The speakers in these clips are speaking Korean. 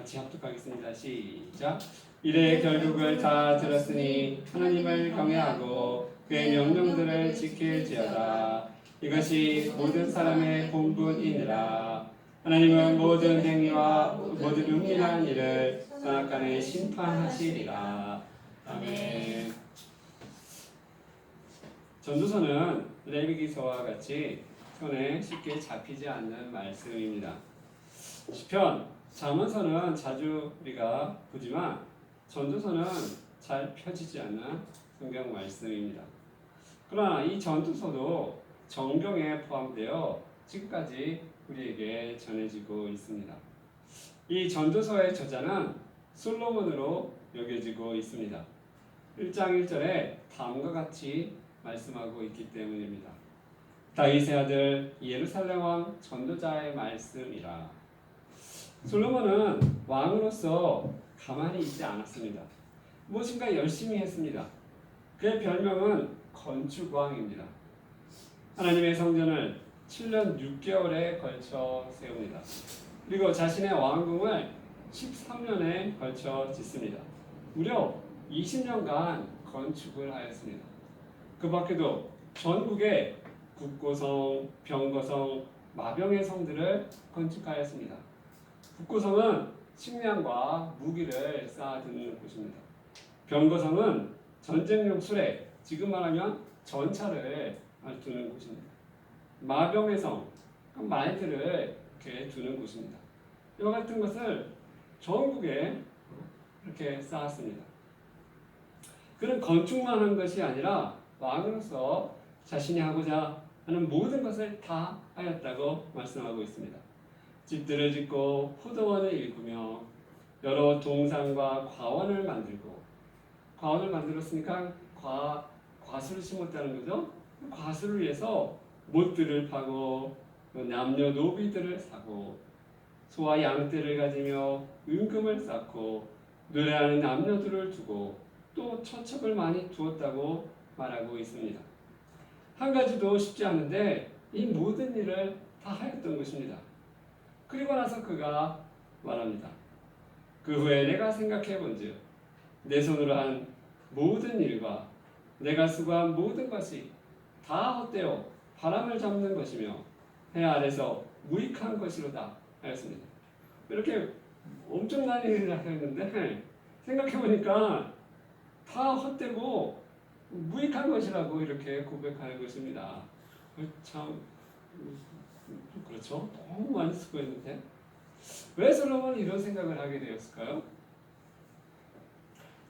같이 합독하겠습니다. 시작. 이래 결국을 다 들었으니 하나님을 경외하고 그의 명령들을 지킬지어다. 이것이 모든 사람의 본분이니라. 하나님은 모든 행위와 모든 은밀한 일을 선악간에 심판하시리라. 아멘. 전도서는 레위기서와 같이 손에 쉽게 잡히지 않는 말씀입니다. 시편, 잠언서는 자주 우리가 보지만 전도서는 잘 펴지지 않는 성경 말씀입니다. 그러나 이 전도서도 정경에 포함되어 지금까지 우리에게 전해지고 있습니다. 이 전도서의 저자는 솔로몬으로 여겨지고 있습니다. 1장 1절에 다음과 같이 말씀하고 있기 때문입니다. 다윗의 아들 예루살렘 왕 전도자의 말씀이라. 솔로몬은 왕으로서 가만히 있지 않았습니다. 무엇인가 열심히 했습니다. 그의 별명은 건축왕입니다. 하나님의 성전을 7년 6개월에 걸쳐 세웁니다. 그리고 자신의 왕궁을 13년에 걸쳐 짓습니다. 무려 20년간 건축을 하였습니다. 그 밖에도 전국에 국고성, 병거성, 마병의 성들을 건축하였습니다. 국고성은 식량과 무기를 쌓아두는 곳입니다. 병거성은 전쟁용 수레, 지금 말하면 전차를 두는 곳입니다. 마병의 성, 말들을 이렇게 두는 곳입니다. 이와 같은 것을 전국에 이렇게 쌓았습니다. 그는 건축만 한 것이 아니라 왕으로서 자신이 하고자 하는 모든 것을 다 하였다고 말씀하고 있습니다. 집들을 짓고 포도원을 일구며 여러 동산과 과원을 만들고, 과원을 만들었으니까 과수를 심었다는 거죠. 과수를 위해서 못들을 파고 남녀노비들을 사고 소와 양떼를 가지며 은금을 쌓고 노래하는 남녀들을 두고 또 처첩을 많이 두었다고 말하고 있습니다. 한 가지도 쉽지 않은데 이 모든 일을 다 하였던 것입니다. 그리고 나서 그가 말합니다. 그 후에 내가 생각해 본즉 내 손으로 한 모든 일과 내가 수고한 모든 것이 다 헛되어 바람을 잡는 것이며 해 아래서 무익한 것이로다 하였습니다. 이렇게 엄청난 일을 하였는데 생각해 보니까 다 헛되고 무익한 것이라고 이렇게 고백하는 것입니다. 참 그렇죠. 너무 많이 수고했는데 왜 솔로몬이 이런 생각을 하게 되었을까요?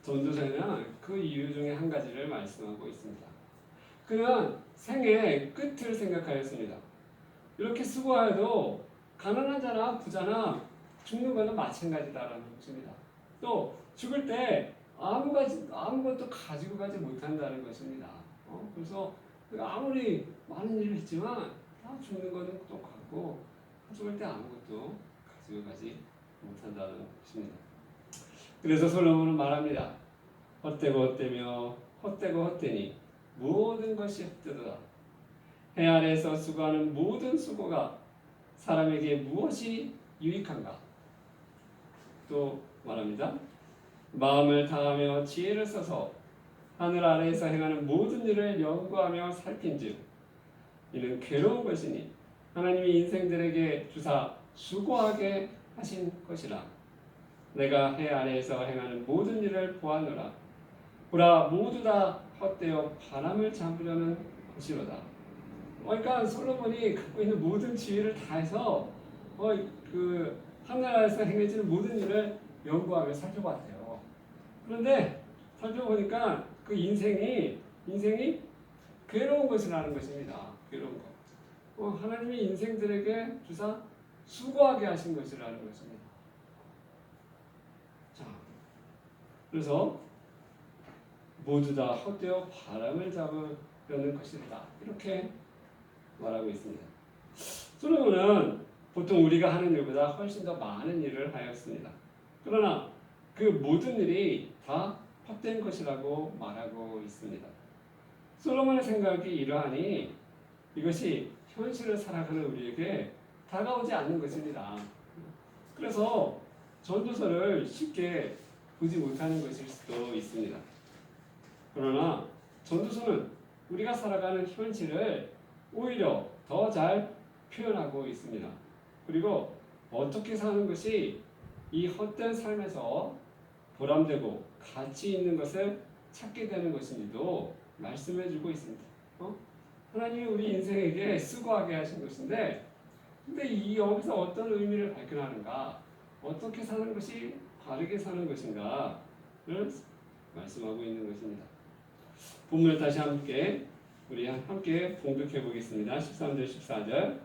전도서에는 그 이유 중에 한 가지를 말씀하고 있습니다. 그는 생의 끝을 생각하였습니다. 이렇게 수고해도 가난한 자나 부자나 죽는 것은 마찬가지다라는 것입니다. 또 죽을 때 아무것도 가지고 가지 못한다는 것입니다. 그래서 아무리 많은 일을 했지만 다 죽는 것은 똑같고 죽을 때 아무것도 가지고 가지 못한다는 것입니다. 그래서 솔로몬은 말합니다. 헛되고 헛되며 헛되고 헛되니 모든 것이 헛되도다. 해 아래에서 수고하는 모든 수고가 사람에게 무엇이 유익한가? 또 말합니다. 마음을 다하며 지혜를 써서 하늘 아래에서 행하는 모든 일을 연구하며 살핀즉 이는 괴로운 것이니 하나님이 인생들에게 주사 수고하게 하신 것이라. 내가 해 아래에서 행하는 모든 일을 보았노라. 보라 모두 다 헛되어 바람을 잡으려는 것이로다. 그러니까 솔로몬이 갖고 있는 모든 지혜를 다해서 그 하늘나라에서 행해지는 모든 일을 연구하며 살펴봤대요. 그런데 살펴보니까 그 인생이 괴로운 것이라는 것입니다. 괴로운 것. 하나님이 인생들에게 주사 수고하게 하신 것이라는 것입니다. 자, 그래서 모두 다 헛되어 바람을 잡으려는 것이다. 이렇게 말하고 있습니다. 솔로몬은 보통 우리가 하는 일보다 훨씬 더 많은 일을 하였습니다. 그러나 그 모든 일이 다 헛된 것이라고 말하고 있습니다. 솔로몬의 생각이 이러하니 이것이 현실을 살아가는 우리에게 다가오지 않는 것입니다. 그래서 전도서를 쉽게 보지 못하는 것일 수도 있습니다. 그러나 전도서는 우리가 살아가는 현실을 오히려 더 잘 표현하고 있습니다. 그리고 어떻게 사는 것이 이 헛된 삶에서 보람되고 가치 있는 것을 찾게 되는 것인지도 말씀해주고 있습니다. 하나님이 우리 인생에게 수고하게 하신 것인데, 근데 이 여기서 어떤 의미를 발견하는가, 어떻게 사는 것이 바르게 사는 것인가를 말씀하고 있는 것입니다. 본문을 다시 우리 함께 봉독해 보겠습니다. 13절 14절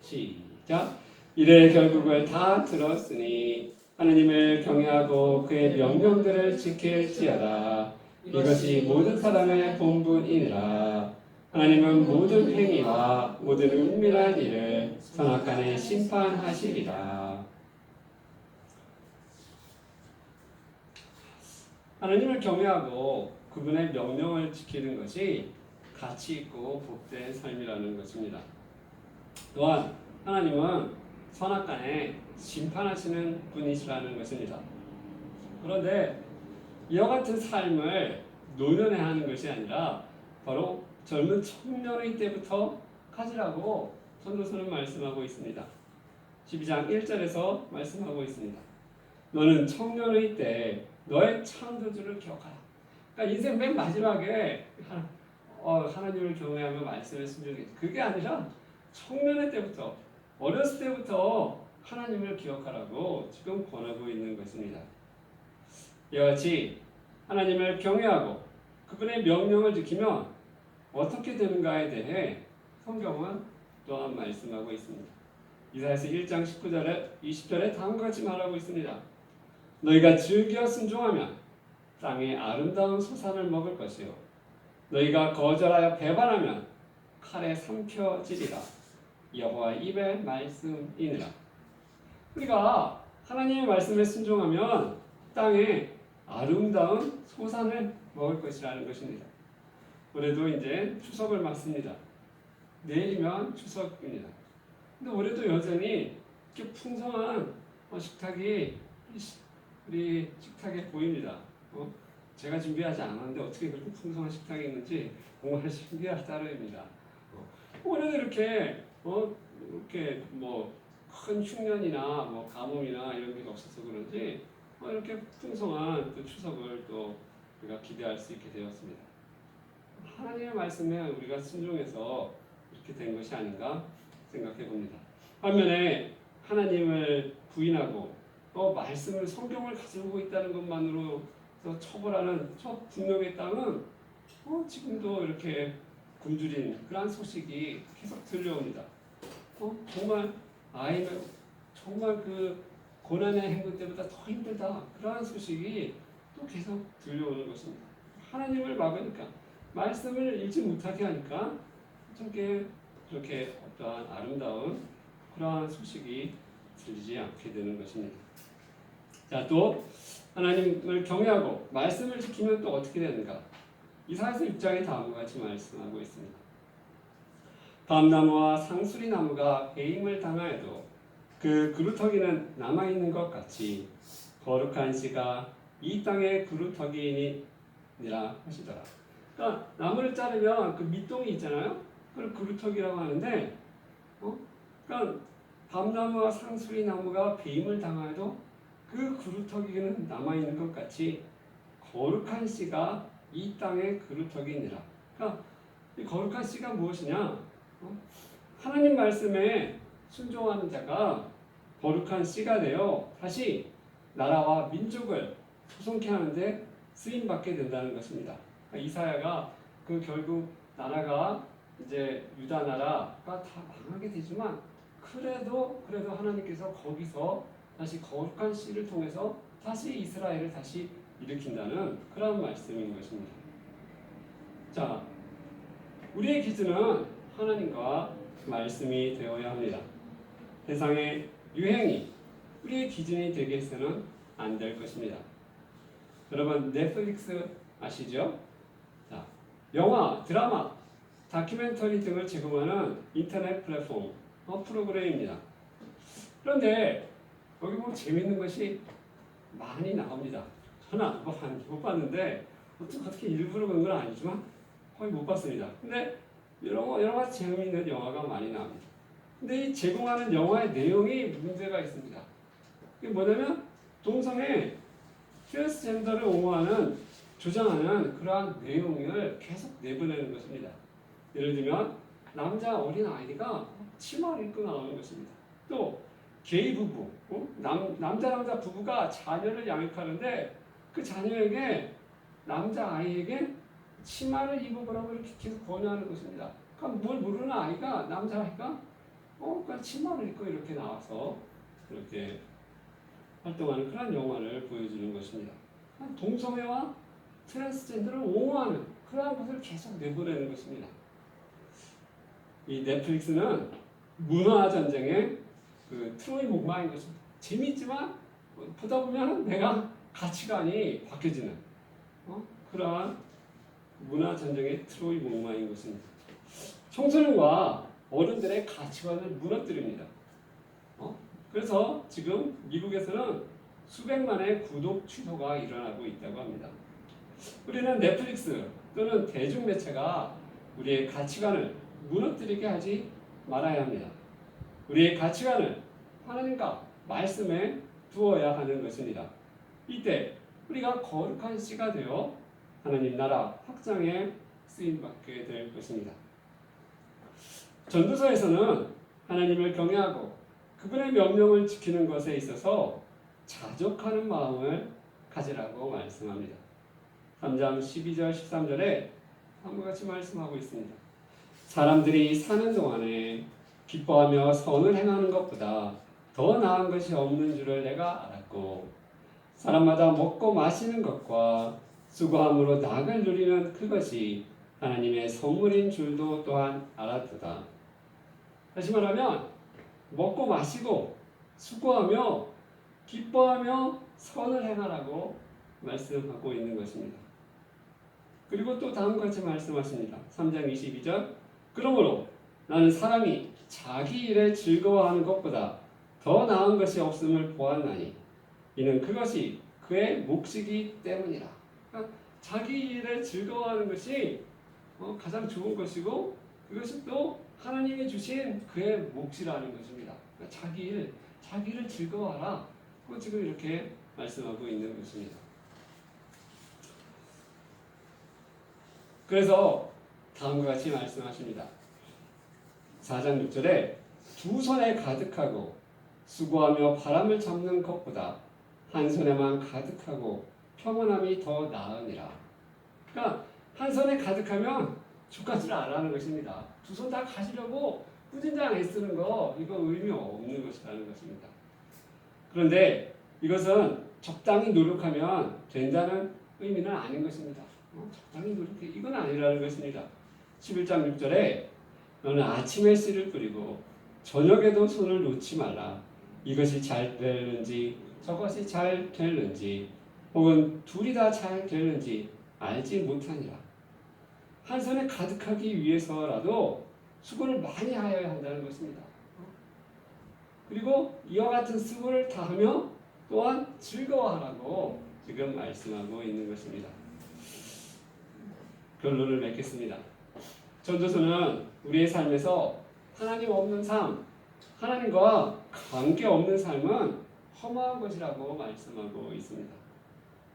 시작. 이래 결국을 다 들었으니 하나님을 경외하고 그의 명령들을 지킬지어다. 이것이 모든 사람의 본분이니라. 하나님은 모든 행위와 모든 은밀한 일을 선악간에 심판하시리라. 하나님을 경외하고 그분의 명령을 지키는 것이 가치 있고 복된 삶이라는 것입니다. 또한 하나님은 선악간에 심판하시는 분이시라는 것입니다. 그런데 이와 같은 삶을 노년에 하는 것이 아니라 바로 젊은 청년의 때부터 가지라고 전도서는 말씀하고 있습니다. 12장 1절에서 말씀하고 있습니다. 너는 청년의 때 너의 창조주를 기억하라. 그러니까 인생 맨 마지막에 하나님을 경외하며 말씀을 순종해. 그게 아니라 청년의 때부터, 어렸을 때부터 하나님을 기억하라고 지금 권하고 있는 것입니다. 이와 같이 하나님을 경외하고 그분의 명령을 지키면 어떻게 되는가에 대해 성경은 또한 말씀하고 있습니다. 이사야서 1장 19절에 20절에 다음과 같이 말하고 있습니다. 너희가 즐겨 순종하면 땅의 아름다운 소산을 먹을 것이요 너희가 거절하여 배반하면 칼에 삼켜지리라. 여호와 입의 말씀이니라. 우리가 하나님의 말씀에 순종하면 땅에 아름다운 소산을 먹을 것이라는 것입니다. 올해도 이제 추석을 맞습니다. 내일이면 추석입니다. 근데 올해도 여전히 이렇게 풍성한 식탁이 우리 식탁에 보입니다. 제가 준비하지 않았는데 어떻게 그렇게 풍성한 식탁이 있는지 정말 신기할 따름입니다. 올해도 이렇게 큰 흉년이나 가뭄이나 이런 게 없어서 그런지 이렇게 풍성한 또 추석을 또 우리가 기대할 수 있게 되었습니다. 하나님의 말씀에 우리가 순종해서 이렇게 된 것이 아닌가 생각해 봅니다. 반면에 하나님을 부인하고 말씀을 성경을 가지고 있다는 것만으로 처벌하는 저 북녘의 땅은 지금도 이렇게 굶주린 그러한 소식이 계속 들려옵니다. 정말 정말 그 고난의 행군 때보다 더 힘들다 그러한 소식이 또 계속 들려오는 것입니다. 하나님을 막으니까 말씀을 읽지 못하게 하니까 그렇게 어떠한 아름다운 그러한 소식이 들리지 않게 되는 것입니다. 자, 또 하나님을 경외하고 말씀을 지키면 또 어떻게 되는가? 이사야서 6장에 다음과 같이 말씀하고 있습니다. 밤나무와 상수리 나무가 배임을 당하여도 그 그루터기는 남아있는 것 같이 거룩한 씨가 이 땅의 그루터기이니라 하시더라. 그러니까 나무를 자르면 그 밑동이 있잖아요. 그걸 그루터기라고 하는데, 그러니까 밤나무와 상수리 나무가 배임을 당하여도 그 그루터기는 남아있는 것 같이 거룩한 씨가 이 땅의 그루터기니라. 그러니까 이 거룩한 씨가 무엇이냐? 하나님 말씀에 순종하는 자가 거룩한 씨가 되어 다시 나라와 민족을 소송케 하는데 쓰임 받게 된다는 것입니다. 그러니까 이사야가 결국 나라가 이제 유다 나라가 다 망하게 되지만 그래도 하나님께서 거기서 다시 거룩한 씨를 통해서 다시 이스라엘을 다시 일으킨다는 그런 말씀인 것입니다. 자, 우리의 기준은 하나님과 말씀이 되어야 합니다. 세상의 유행이 우리의 기준이 되게 해서는 안 될 것입니다. 여러분 넷플릭스 아시죠? 자, 영화, 드라마, 다큐멘터리 등을 제공하는 인터넷 플랫폼 프로그램입니다. 그런데 여기 보면 재밌는 것이 많이 나옵니다. 저는 못 봤는데 어떻게 일부러 그런 건 아니지만 거의 못 봤습니다. 근데 여러 가지 재미있는 영화가 많이 나옵니다. 근데 이 제공하는 영화의 내용이 문제가 있습니다. 이게 뭐냐면 동성애 트랜스젠더를 옹호하는 주장하는 그러한 내용을 계속 내보내는 것입니다. 예를 들면 남자 어린 아이가 치마를 입고 나오는 것입니다. 또 게이 부부, 남자 부부가 자녀를 양육하는데 그 자녀에게 남자 아이에게 치마를 입어보라고 이렇게 계속 권유하는 것입니다. 그러니까 뭘 모르는 아이가 남자 아이가 그냥 치마를 입고 이렇게 나와서 이렇게 활동하는 그런 영화를 보여주는 것입니다. 동성애와 트랜스젠더를 옹호하는 그러한 것을 계속 내보내는 것입니다. 이 넷플릭스는 문화 전쟁의 그 트로이 목마인 것입니다. 재미있지만 보다 보면 내가 가치관이 바뀌어지는 그러한 문화 전쟁의 트로이 목마인 것입니다. 청소년과 어른들의 가치관을 무너뜨립니다. 그래서 지금 미국에서는 수백만의 구독 취소가 일어나고 있다고 합니다. 우리는 넷플릭스 또는 대중매체가 우리의 가치관을 무너뜨리게 하지 말아야 합니다. 우리의 가치관을 하나님과 말씀에 두어야 하는 것입니다. 이때 우리가 거룩한 씨가 되어 하나님 나라 확장에 쓰임받게 될 것입니다. 전도서에서는 하나님을 경외하고 그분의 명령을 지키는 것에 있어서 자족하는 마음을 가지라고 말씀합니다. 3장 12절 13절에 다음과 같이 말씀하고 있습니다. 사람들이 사는 동안에 기뻐하며 선을 행하는 것보다 더 나은 것이 없는 줄을 내가 알았고 사람마다 먹고 마시는 것과 수고함으로 낙을 누리는 그것이 하나님의 선물인 줄도 또한 알았도다. 다시 말하면 먹고 마시고 수고하며 기뻐하며 선을 행하라고 말씀하고 있는 것입니다. 그리고 또 다음과 같이 말씀하십니다. 3장 22절 그러므로 나는 사람이 자기 일에 즐거워하는 것보다 더 나은 것이 없음을 보았나니 이는 그것이 그의 몫이기 때문이라. 그러니까 자기 일에 즐거워하는 것이 가장 좋은 것이고 그것이 또 하나님이 주신 그의 몫이라는 것입니다. 그러니까 자기를 즐거워하라. 그거 지금 이렇게 말씀하고 있는 것입니다. 그래서 다음과 같이 말씀하십니다. 4장 6절에 두 손에 가득하고 수고하며 바람을 잡는 것보다 한 손에만 가득하고 평온함이 더 나으니라. 그러니까 한 손에 가득하면 주가지를 안 하는 것입니다. 두 손 다 가지려고 꾸준히 애쓰는 거 이거 의미 없는 것이라는 것입니다. 그런데 이것은 적당히 노력하면 된다는 의미는 아닌 것입니다. 적당히 노력해 이건 아니라는 것입니다. 11장 6절에 너는 아침에 씨를 뿌리고 저녁에도 손을 놓지 말라. 이것이 잘 되는지 저것이 잘 되는지 혹은 둘이 다 잘 되는지 알지 못하니라. 한 손에 가득하기 위해서라도 수고를 많이 하여야 한다는 것입니다. 그리고 이와 같은 수고를 다하며 또한 즐거워하라고 지금 말씀하고 있는 것입니다. 결론을 맺겠습니다. 전도서는 우리의 삶에서 하나님 없는 삶, 하나님과 관계없는 삶은 허무한 것이라고 말씀하고 있습니다.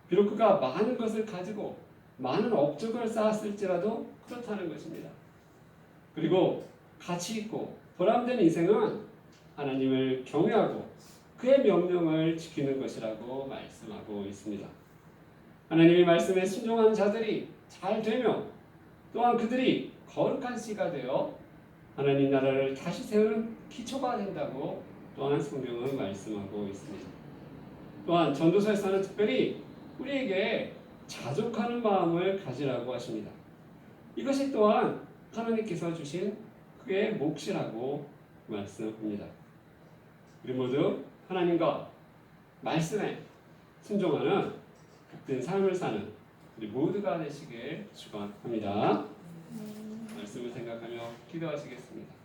비록 그가 많은 것을 가지고 많은 업적을 쌓았을지라도 그렇다는 것입니다. 그리고 가치 있고 보람된 인생은 하나님을 경외하고 그의 명령을 지키는 것이라고 말씀하고 있습니다. 하나님의 말씀에 순종하는 자들이 잘 되며 또한 그들이 거룩한 씨가 되어 하나님 나라를 다시 세우는 기초가 된다고 또한 성경은 말씀하고 있습니다. 또한 전도서에서는 특별히 우리에게 자족하는 마음을 가지라고 하십니다. 이것이 또한 하나님께서 주신 그의 몫이라고 말씀합니다. 우리 모두 하나님과 말씀에 순종하는 복된 삶을 사는 우리 모두가 되시길 축원합니다. 말씀을 생각하며 기도하시겠습니다.